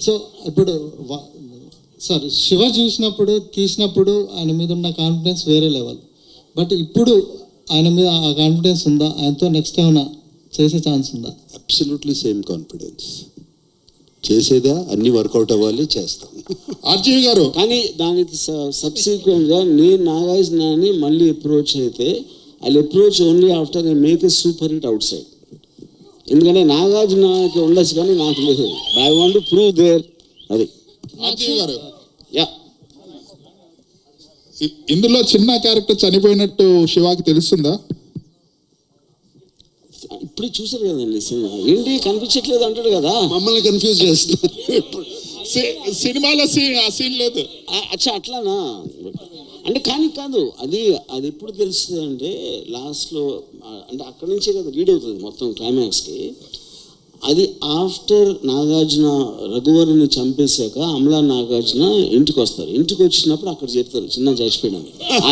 So ఇప్పుడు sir Shiva తీసినప్పుడు ఆయన మీద ఉన్న కాన్ఫిడెన్స్ వేరే లెవెల్. బట్ ఇప్పుడు ఆయన మీద ఆ కాన్ఫిడెన్స్ ఉందా? ఆయనతో నెక్స్ట్ ఏమైనా చేసే ఛాన్స్ ఉందా? Absolutely same confidence. చేసేదా అన్ని వర్కౌట్ అవ్వాలి, చేస్తాం. ఆర్జీవి గారు కానీ దానికి సబ్సిక్వెంట్గా నేను నాగార్జునని మళ్ళీ అప్రోచ్ అయితే I approach only after I make a super hit outside. ఎందుకంటే నాగార్జునకి ఉండొచ్చు కానీ నాకు లేదు. I want to prove there. అది ఆర్జీవి గారు యా. ఇందులో చిన్న క్యారెక్టర్ చనిపోయినట్టు శివాకి తెలుస్తుందా? ఇప్పుడు చూసారు కదండి సినిమా, ఏంటి కనిపించట్లేదు అంటాడు కదా, మమ్మల్ని కన్ఫ్యూజ్ చేస్తున్నారు. సినిమాలో ఆ సీన్ లేదు. అచ్చా అట్లానా అంటే కానీ కాదు, అది ఎప్పుడు తెలుస్తుంది అంటే లాస్ట్లో, అంటే అక్కడి నుంచే కదా రీడ్ అవుతుంది మొత్తం క్లైమాక్స్కి. అది ఆఫ్టర్ నాగార్జున రఘువరుని చంపేశాక అమలా నాగార్జున ఇంటికి వస్తారు. ఇంటికి వచ్చినప్పుడు అక్కడ చెప్తారు చిన్న చచ్చిపోయాను. ఆ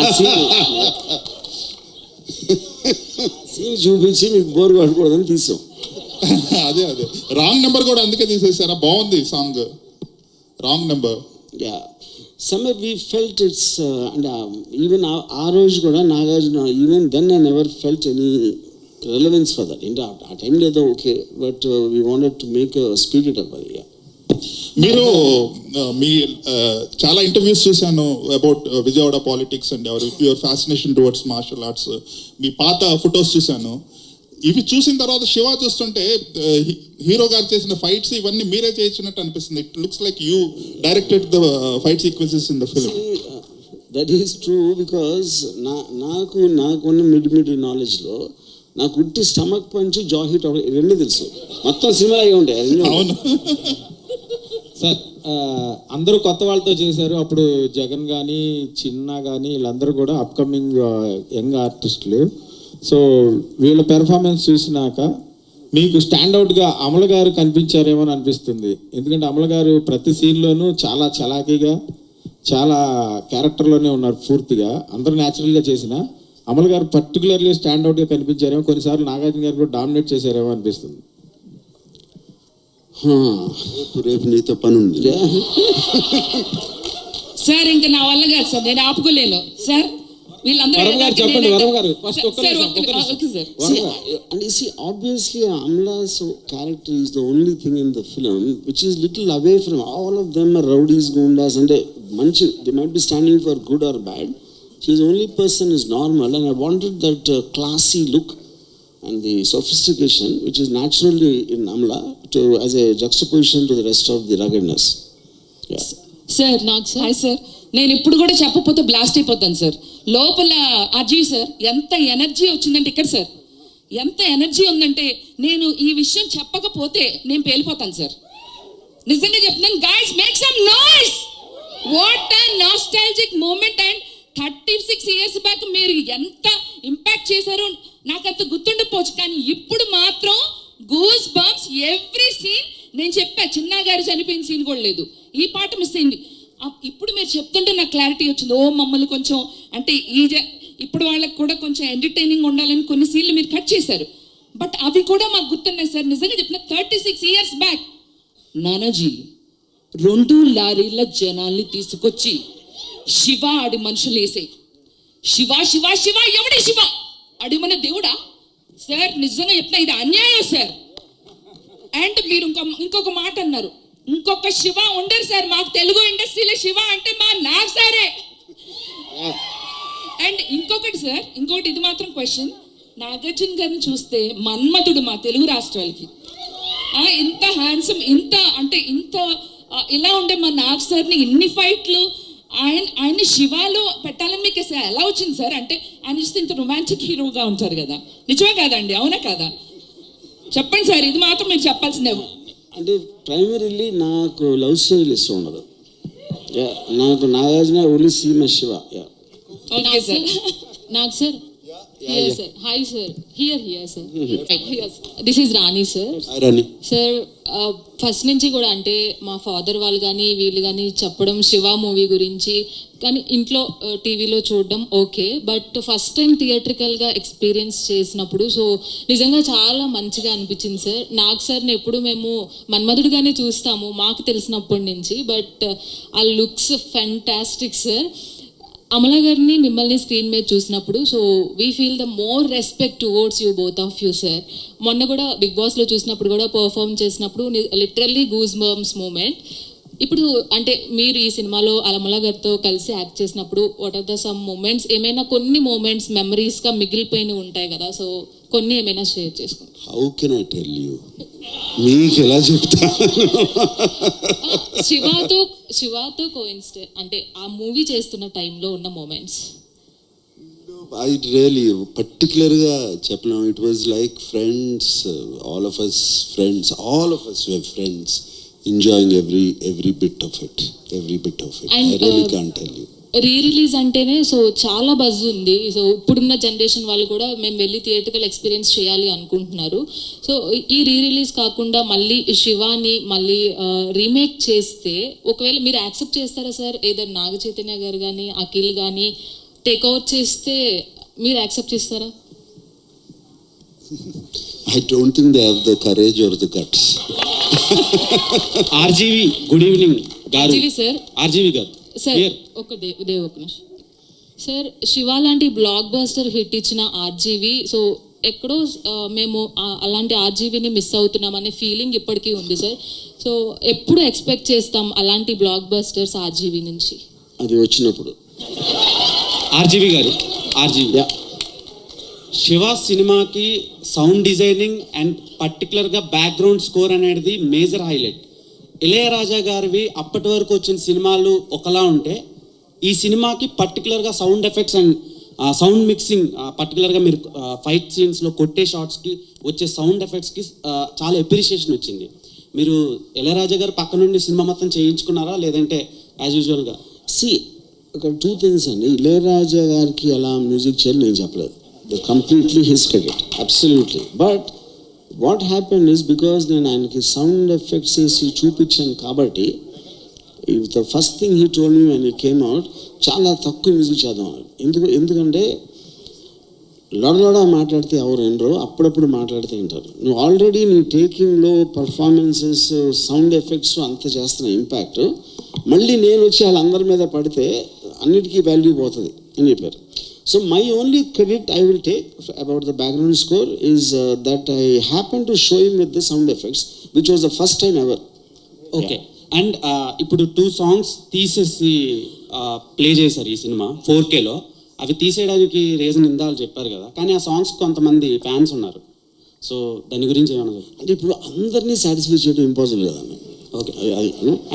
సీన్ చూపించి మీకు బోర్ పడకూడదని తీసాం. అదే రాంగ్ నెంబర్ కూడా అందుకే తీసేసారా? బాగుంది song, wrong number. Yeah somewhere we felt it's and even ఆ రోజు కూడా Nagarjuna, even then I never felt any relevance for that. అంటే ఆ టైం లేదో okay, but we wanted to make speed it up. అది మీరు మీ చాలా ఇంటర్వ్యూస్ చూశాను about Vijayawada politics and your fascination towards martial arts. మీ పాత ఫొటోస్ చూశాను. ఇవి చూసిన తర్వాత శివ చూస్తుంటే హీరో గారు చేసిన ఫైట్స్ ఇవన్నీ మీరే చేయించినట్టు అనిపిస్తుంది. It looks like you directed the fight sequences in the film. That is true because నాకున్న మిడ్ నాలెడ్జ్లో నాకు ఉట్టి స్టమక్ పంచ్, జా హిట్ రెండు తెలుసు. మొత్తం సినిమా అయి ఉంటాయి. అవును సార్, అందరూ కొత్త వాళ్ళతో చేశారు. అప్పుడు జగన్ కానీ చిన్న కానీ వీళ్ళందరూ కూడా అప్కమింగ్ యంగ్ ఆర్టిస్టులు. సో వీళ్ళ పెర్ఫార్మెన్స్ చూసినాక మీకు స్టాండౌట్గా అమల గారు కనిపించారేమో అని అనిపిస్తుంది. ఎందుకంటే అమల గారు ప్రతి సీన్లోనూ చాలా చలాకీగా, చాలా క్యారెక్టర్లోనే ఉన్నారు పూర్తిగా. అందరూ న్యాచురల్గా చేసిన అమల గారు పర్టికులర్లీ స్టాండౌట్గా కనిపించారేమో. కొన్నిసార్లు నాగార్జున గారు కూడా డామినేట్ చేశారేమో అనిపిస్తుంది. రేపు నీతో పని ఉంది సార్. ఇంకా నా వల్ల కాదు సార్, నేను ఆపుకోలేను సార్. చెప్పండి వరం గారు. Obviously Amla's character is the only thing in the film which is little away from all of them are rowdies, gundas, and they might be standing for good or bad. She is the only person who is normal, and I wanted that classy look and the sophistication which is naturally in Amla as a juxtaposition to the rest of the ruggedness. Yeah. Sir నాకు hi sir, నేను ఇప్పుడు కూడా చెప్పకపోతే blast అయిపోతాను sir. లోపల Ajay sir ఎంత energy వచ్చిందంటే, ఇక్కడ సార్ ఎంత ఎనర్జీ ఉందంటే, నేను ఈ విషయం చెప్పకపోతే నేను పేలిపోతాను సార్. నిజంగా చెప్తున్నాను. Guys make some noise. What a nostalgic moment. And 36 years back మీరు ఎంత ఇంపాక్ట్ చేశారో నాకు అంత గుర్తుండకపోవచ్చు, కానీ ఇప్పుడు మాత్రం గూస్ బంప్స్ ఎవ్రీ సీన్. నేను చెప్పా చిన్న గారు చనిపోయిన సీన్ కూడా లేదు, ఈ పాట మిస్ అయింది. ఇప్పుడు మీరు చెప్తుంటే నాకు క్లారిటీ వచ్చింది. ఓ మమ్మల్ని కొంచెం అంటే ఇప్పుడు వాళ్ళకి కూడా కొంచెం ఎంటర్టైనింగ్ ఉండాలని కొన్ని సీన్లు మీరు కట్ చేశారు, బట్ అవి కూడా మాకు గుర్తున్నాయి సార్. నిజంగా చెప్తున్నా 36 years బ్యాక్ నానాజీ 2 లారీల జనాల్ని తీసుకొచ్చి శివ ఆడి మనుషులు వేసే శివ శివ శివ ఎవడే శివ అడి మన దేవుడా సార్. నిజంగా చెప్తున్నా ఇది అన్యాయం సార్. అండ్ మీరు ఇంకొక మాట అన్నారు, ఇంకొక శివ ఉండరు సార్ మాకు తెలుగు ఇండస్ట్రీలో. శివ అంటే మా నాగ్ సారే. అండ్ ఇంకొకటి సార్, ఇంకొకటి ఇది మాత్రం క్వశ్చన్. నాగార్జున గారిని చూస్తే మన్మధుడు మా తెలుగు రాష్ట్రాలకి. ఇంత హ్యాండ్సమ్, ఇంత అంటే ఇంత ఇలా ఉండే మా నాగ్ సార్ని ఇన్ని ఫైట్లు ఆయన్ని శివాలో పెట్టాలని మీకు ఎలా వచ్చింది సార్? అంటే ఆయన చూస్తే ఇంత రొమాంటిక్ హీరోగా ఉంటారు కదా, నిజమే కాదండి? అవునా కాదా? చెప్పండి సార్, ఇది మాత్రం మీరు చెప్పాల్సిందే. అంటే ప్రైమరీలీ నాకు లవ్ స్టోరీలు ఇష్టం ఉండదు. నాకు నాగార్జున ఓన్లీ సీమ శివ. Okay sir. నాకు sir here sir, hi sir, here sir, this is Rani sir. Hi Rani sir. First నుంచి కూడా అంటే మా ఫాదర్ వాళ్ళు కానీ వీళ్ళు కానీ చెప్పడం శివ మూవీ గురించి కానీ ఇంట్లో టీవీలో చూడడం ఓకే, బట్ ఫస్ట్ టైం థియేట్రికల్గా ఎక్స్పీరియన్స్ చేసినప్పుడు సో నిజంగా చాలా మంచిగా అనిపించింది సార్. నాకు సార్ని ఎప్పుడు మేము మన్మధుడిగానే చూస్తాము మాకు తెలిసినప్పటి నుంచి, బట్ ఆ లుక్స్ ఫెంటాస్టిక్ సార్. అమల గారిని మిమ్మల్ని స్క్రీన్ మీద చూసినప్పుడు so we feel the more respect towards you both of you sir. మొన్న కూడా బిగ్ బాస్లో చూసినప్పుడు కూడా పర్ఫామ్ చేసినప్పుడు లిటరల్లీ గూస్ బంప్స్ మూమెంట్. ఇప్పుడు అంటే మీరు ఈ సినిమాలో అమల గారితో కలిసి యాక్ట్ చేసినప్పుడు what are the some moments, ఏమైనా కొన్ని మూమెంట్స్ మెమరీస్గా మిగిలిపోయినవి ఉంటాయి కదా, సో కొన్ని ఏమైనా షేర్ చేసుకోండి. How can I tell you, మీకు ఎలా చెప్తా? శివాతో కోయిన్సిడెంట్ అంటే ఆ మూవీ చేస్తున్న టైంలో ఉన్న మూమెంట్స్. I really particularly చెప్పలేం. It was like friends, all of us were friends, enjoying every bit of it. And, I really can't tell you. Release అంటేనే సో చాలా బజ్ ఉంది. సో ఇప్పుడున్న జనరేషన్ వాళ్ళు కూడా మేము వెళ్ళి థియేటర్కల్ ఎక్స్పీరియన్స్ చేయాలి అనుకుంటున్నారు. సో ఈ రిలీజ్ కాకుండా మళ్ళీ శివాని మళ్ళీ రీమేక్ చేస్తే ఒకవేళ మీరు యాక్సెప్ట్ చేస్తారా సార్? ఏదైనా నాగ చైతన్య గారు కానీ అఖిల్ కానీ టేక్ ఓవర్ చేస్తే మీరు యాక్సెప్ట్ చేస్తారా? I don't think they have the courage or the guts. RGV good evening గారు. సార్ ఆర్జీవి గారు సార్ ఒక నిమిషం సార్. శివ లాంటి బ్లాక్ బస్టర్ హిట్ ఇచ్చిన ఆర్జీవి సో ఎక్కడో మేము అలాంటి ఆర్జీవిని మిస్ అవుతున్నాం అనే ఫీలింగ్ ఇప్పటికీ ఉంది సార్. సో ఎప్పుడు ఎక్స్పెక్ట్ చేస్తాం అలాంటి బ్లాక్ బస్టర్స్ ఆర్జీవి నుంచి? అది వచ్చినప్పుడు. ఆర్జీవి గారు, ఆర్జీవి శివ సినిమాకి సౌండ్ డిజైనింగ్ అండ్ పర్టికులర్గా బ్యాక్గ్రౌండ్ స్కోర్ అనేది మేజర్ హైలైట్. ఇళయరాజా గారివి అప్పటి వరకు వచ్చిన సినిమాలు ఒకలా ఉంటే ఈ సినిమాకి పర్టికులర్గా sound effects and sound mixing, పర్టికులర్గా మీరు ఫైట్ సీన్స్లో కొట్టే షాట్స్కి వచ్చే సౌండ్ ఎఫెక్ట్స్కి చాలా అప్రిషియేషన్ వచ్చింది. మీరు ఇళయరాజా గారు పక్క నుండి సినిమా మొత్తం చేయించుకున్నారా లేదంటే యాజ్ యూజువల్గా? ఇక్కడ 2 things అండి. ఇళయరాజా గారికి ఎలా మ్యూజిక్ చేయాలి నేను చెప్పలేదు. Completely his credit, absolutely. But what happen is because నేను ఆయనకి సౌండ్ ఎఫెక్ట్స్ వేసి చూపించాను కాబట్టి the first thing he told me when he came out, చాలా తక్కువ మ్యూజిక్ చేద్దాం. ఎందుకంటే లొడలొడ మాట్లాడితే ఎవరు వినరు, అప్పుడప్పుడు మాట్లాడితే వింటారు. నువ్వు ఆల్రెడీ నీ టేకింగ్లో పర్ఫార్మెన్సెస్ సౌండ్ ఎఫెక్ట్స్ అంత చేస్తున్న ఇంపాక్ట్ మళ్ళీ నేను వచ్చి వాళ్ళందరి మీద పడితే అన్నిటికీ వాల్యూ పోతుంది అని చెప్పారు. So my only credit I will take about the background score is that I happened to show him with the sound effects, which was the first time ever. Okay. And ఇప్పుడు 2 songs తీసేసి play చేశారు ఈ cinema 4Kలో. అవి తీసేయడానికి reason ఇందాలు చెప్పారు కదా, కానీ ఆ సాంగ్స్ కొంతమంది ఫ్యాన్స్ ఉన్నారు. సో దాని గురించి ఏమన్నా? అంటే ఇప్పుడు అందరినీ సాటిస్ఫై చేయడం ఇంపాసిబుల్ కదా. ఓకే.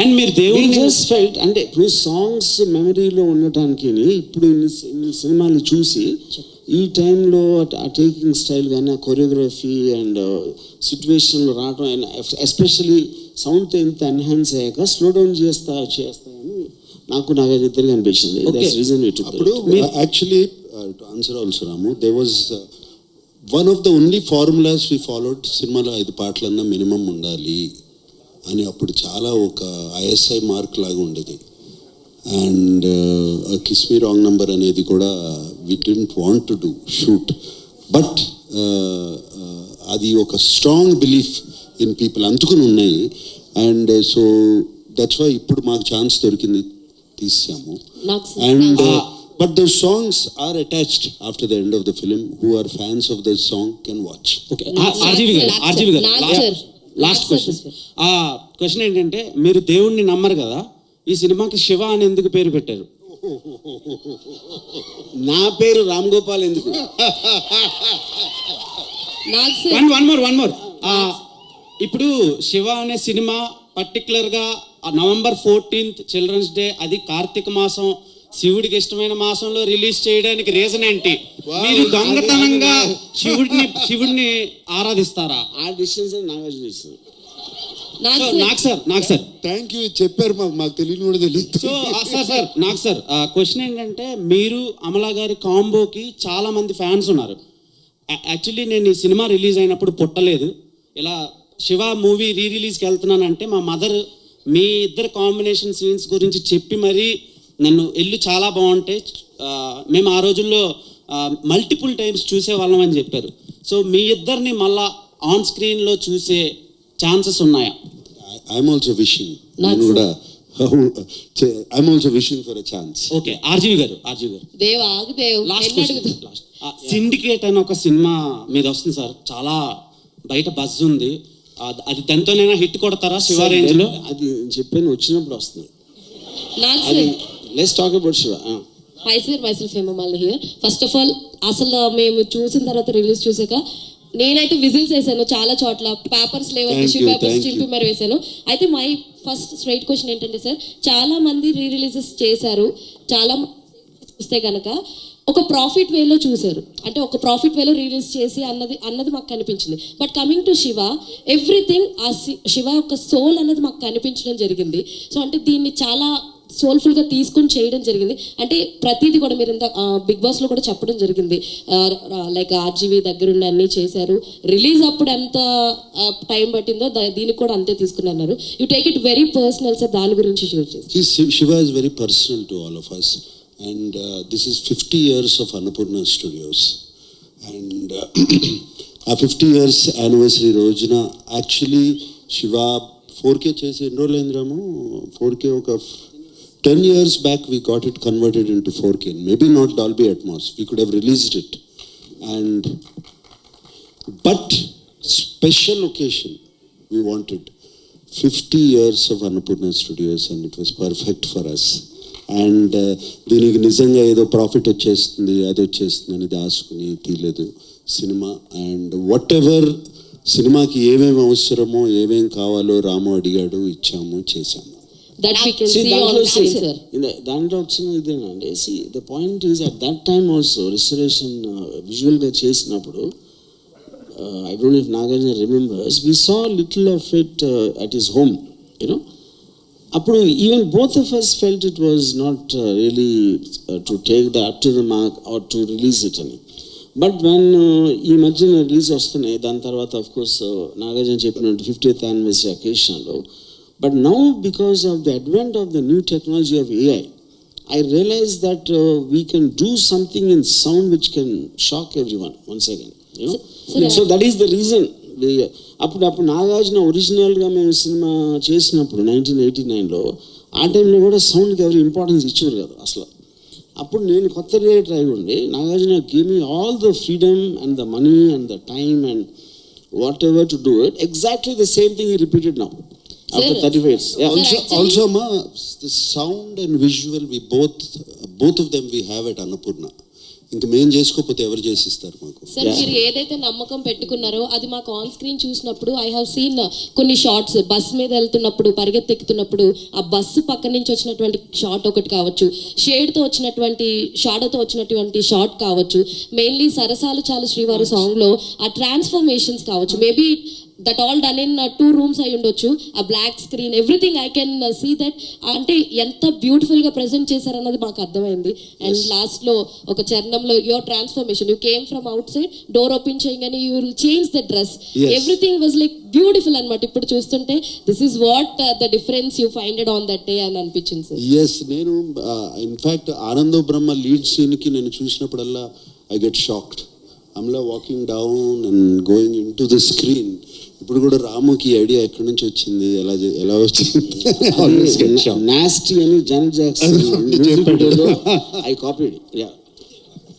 అండ్ మీరు దేవుడు జస్ట్ ఫెల్ట్ అంటే ఇప్పుడు సాంగ్స్ మెమరీలో ఉండటానికి ఇప్పుడు ఇన్ని సినిమాలు చూసి ఈ టైంలో ఆ టేకింగ్ స్టైల్ కానీ ఆ కొరియోగ్రఫీ అండ్ సిచ్యువేషన్లో రావడం అండ్ ఎస్పెషలీ సౌండ్తో ఎంత ఎన్హాన్స్ అయ్యాక స్లో డౌన్ చేస్తాయని నాకు ఇద్దరికి అనిపించింది. అప్పుడు actually to answer also Ramu, they was one of the only formulas we followed. సినిమాలో 5 పాటలన్నా మినిమం ఉండాలి అని అప్పుడు చాలా ఒక ఐఎస్ఐ మార్క్ లాగా ఉండేది. And kiss me wrong number అనేది కూడా we don't want to do shoot, but అది ఒక స్ట్రాంగ్ బిలీఫ్ ఇన్ పీపుల్ అందుకుని ఉన్నాయి. అండ్ సో దట్స్ వై ఇప్పుడు మాకు ఛాన్స్ దొరికింది, తీసాము. And but those songs are attached after the end of the film. Who are fans of the song can watch. Okay. RGV గారు last question ఏంటంటే, మీరు దేవుణ్ణి నమ్మరు కదా, ఈ సినిమాకి శివ అని ఎందుకు పేరు పెట్టారు? నా పేరు రామ్ గోపాల్ ఎందుకు? One more. ఇప్పుడు శివ అనే సినిమా పర్టికులర్గా November 14th చిల్డ్రన్స్ డే, అది కార్తీక మాసం, శివుడికి ఇష్టమైన మాసంలో రిలీజ్ చేయడానికి రీజన్ ఏంటి? మీరు దొంగతనంగా శివుడిని ఆరాధిస్తారా? ఆ డిస్టెన్స్ నాకు సార్ థ్యాంక్ యూ చెప్పారు, మాకు తెలియని కూడా తెలియదు. సో సార్ క్వశ్చన్ ఏంటంటే, మీరు అమలా గారి కాంబోకి చాలా మంది ఫ్యాన్స్ ఉన్నారు. యాక్చువల్లీ నేను ఈ సినిమా రిలీజ్ అయినప్పుడు పుట్టలేదు, ఇలా శివ మూవీ రిలీజ్కి వెళ్తున్నానంటే మా మదర్ మీ ఇద్దరు కాంబినేషన్ సీన్స్ గురించి చెప్పి మరీ నన్ను ఎల్లు చాలా బాగుంటాయి, మేము ఆ రోజుల్లో మల్టిపుల్ టైమ్స్ చూసేవాళ్ళం అని చెప్పారు. సో మీ ఇద్దరిని మళ్ళా ఆన్ స్క్రీన్లో చూసే ఛాన్సెస్ ఉన్నాయా? ఐఎమ్ ఆల్సో విషింగ్, నేను కూడా I'm also wishing for a chance. Okay, RGV గారు దేవ్ ఆగు దేవ్ లాస్ట్ సిండికేట్ అని ఒక సినిమా మీద వస్తుంది సార్, చాలా బయట బజ్ ఉంది, అది దాంతోనైనా హిట్ కొడతారా శివ రేంజ్ లో? అది చెప్పాను, వచ్చినప్పుడు వస్తుంది నాకు అది. Sir let's talk about Siva. Hi sir, myself Hemamalini here. First of all అసలు మేము చూసిన తర్వాత రిలీజ్ చూసాక నేనైతే విజిల్స్ వేసాను చాలా చోట్ల, పేపర్స్ లేవని టిష్యూ పేపర్స్ చింపి మరి వేసాను. అయితే మై ఫస్ట్ స్ట్రైట్ క్వశ్చన్ ఏంటంటే సార్, చాలా మంది రిలీజెస్ చేశారు, చాలా చూస్తే కనుక ఒక ప్రాఫిట్ వేలో చూశారు, అంటే ఒక ప్రాఫిట్ వేలో రిలీజ్ చేసి అన్నది మాకు కనిపించింది. But coming to Shiva, everything ఆ శివ యొక్క సోల్ అన్నది మాకు కనిపించడం జరిగింది. సో అంటే దీన్ని చాలా సోల్ఫుల్గా తీసుకుని చేయడం జరిగింది. అంటే ప్రతిదీ కూడా మీరు ఇంత బిగ్ బాస్లో కూడా చెప్పడం జరిగింది, లైక్ ఆర్జీవి దగ్గరుండి అన్నీ చేశారు, రిలీజ్ అప్పుడు ఎంత టైం పట్టిందో దీనికి కూడా అంతే తీసుకున్నారు. You take it very personal sir, దాని గురించి షేర్ చేసి. Shiva is very personal to all of us, and this is 50 years of Annapurna Studios, and ఆ 50 years anniversary రోజున యాక్చువల్లీ శివ 4K చేసి ఎన్ని రోజులు అయింది రాము? 4K ఒక 10 years back we got it converted into 4K, maybe not Dolby Atmos, we could have released it, and but special occasion we wanted 50 years of Annapurna Studios, and it was perfect for us. And దీనికి నిజంగా ఏదో profit వచ్చేస్తుంది అది వచ్చేస్తుంది అని దాచుకుని తీయలేదు cinema. And what ever సినిమాకి ఏమేమి అవసరమో ఏమేమి కావాలో రాము అడిగాడు, ఇచ్చాము, చేశాము. That we can see on screen, sir. దాంట్లో వచ్చిన ఇదేనండి, the point is at that time also reservation విజువల్గా చేసినప్పుడు, I don't know if Nagarjuna remembers, we saw little of it at his home, you know. అప్పుడు even both of us felt it was not really to take the up to the mark or to release it అని. But when ఈ మధ్యన release వస్తున్నాయి, దాని తర్వాత of course Nagarjuna చెప్పినట్టు 50th anniversary అకేషన్లో. But now, because of the advent of the new technology of AI, I realized that we can do something in sound which can shock everyone once again. You know, so that is the reason. అప్పుడు నాగార్జున ఒరిజినల్గా మేము cinema చేసినప్పుడు 1989లో, ఆ టైంలో కూడా సౌండ్కి ఎవరు importance ఇచ్చేవారు కదా అసలు. అప్పుడు నేను కొత్త రిలేటర్ అయి ఉండి, Nagarjuna gave me all the freedom and the money and the time and whatever to do it. Exactly the same thing he repeated now. After 35 years. Yeah. Also, ma, the sound and visual, we both of them we have at Annapurna. ఇంకా మేము చేసుకోకపోతే ఎవరు చేసిస్తారు మాకు? Sir మీరు ఏదైతే నమ్మకం పెట్టుకున్నారో అది మాకు ఆన్ స్క్రీన్ చూసినప్పుడు ఐ హావ్ సీన్ కొన్ని షార్ట్స్, బస్ మీద వెళ్తున్నప్పుడు పరిగెత్తెక్కుతున్నప్పుడు ఆ బస్సు పక్క నుంచి వచ్చినటువంటి షార్ట్ ఒకటి కావచ్చు, షేడ్తో వచ్చినటువంటి షాడోతో వచ్చినటువంటి షార్ట్ కావచ్చు, మెయిన్లీ సరసాలు చాలు శ్రీవారి సాంగ్లో ఆ ట్రాన్స్ఫర్మేషన్స్ కావచ్చు, maybe that all done in 2 rooms అయి ఉండొచ్చు, ఆ black screen everything I can see that. అంటే ఎంత బ్యూటిఫుల్గా ప్రజెంట్ చేశారన్నది మాకు అర్థమైంది. అండ్ లాస్ట్లో ఒక చరణంలో your transformation, you came from outside, door open చేయగానే you will change the dress, everything was like beautiful అనమాట. ఇప్పుడు చూస్తుంటే this is what the difference you finded on that day అని అనిపించింది సార్. ఎస్, నేను ఇన్ఫ్యాక్ట్ ఆనందో బ్రహ్మ లీడ్ సీన్కి నేను చూసినప్పుడల్లా I get shocked. Amala walking down and going in to the screen. ఇప్పుడు కూడా రాముకి ఐడియా ఎక్కడి నుంచి వచ్చింది, ఎలా వచ్చింది? నాస్టీ అని general Jackson I copied. Yeah.